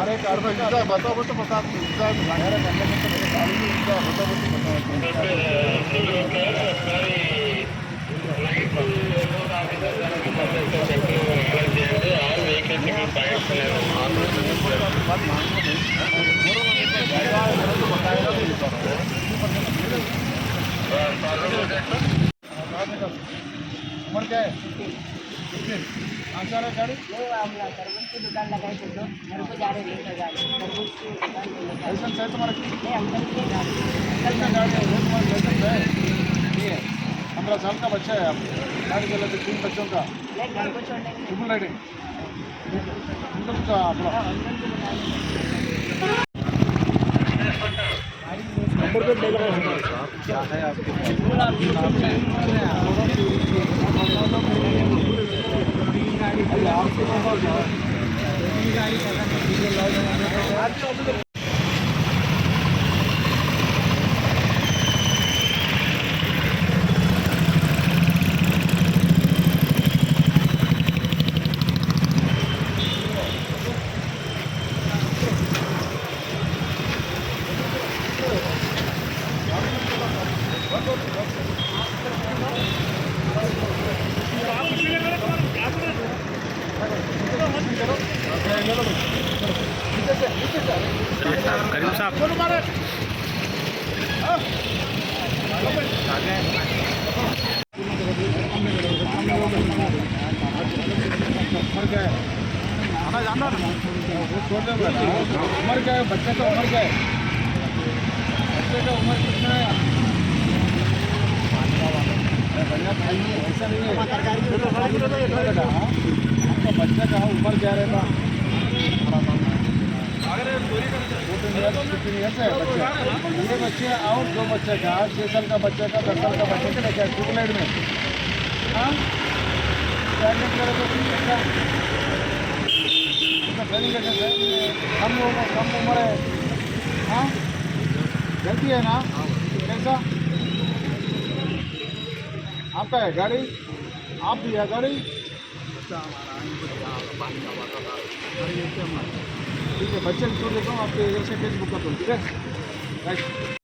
अरे बताओ तो बता उम्र क्या है? कहाँ से आ रहा है गाड़ी? तरबूज की दुकान लगाई थी तो मेरे को जा रहे लेकर गाड़ी तरबूज की दुकान पे लेकर लाइसेंस है तुम्हारा? नहीं अंकल की गाड़ी अंकल का गाड़ी है, तुम्हारा लाइसेंस है? नहीं है। 15 साल का बच्चा है आप, गाड़ी चलाते 3 बच्चों का नहीं घर को छोड़ने के लिए ट्रिपल राइडिंग अंकल का आपला नंबर प्लेट ले लो। क्या है आपके करीम साहब आना जाना वो छोड़ दे। उम्र क्या है बच्चे का? उम्र क्या है बच्चे का? उम्र कितना है? बढ़िया भाई ऐसा नहीं है आपका बच्चे का उम्र क्या रहेगा? 15 ईयर्स है बच्चे। पूरे बच्चे और 2 बच्चे का 6 साल का बच्चे का 10 साल का बच्चे का लेके ट्रिपल राइड में हाँ क्या करे तो ट्रेनिंग कैसे है? कम उम्र है हाँ जल्दी है ना? कैसा आपका है गाड़ी? आप भी है गाड़ी? ठीक है बच्चे को छोड़ देता हूँ आपके इधर से फेसबुक का तो ठीक है राइट।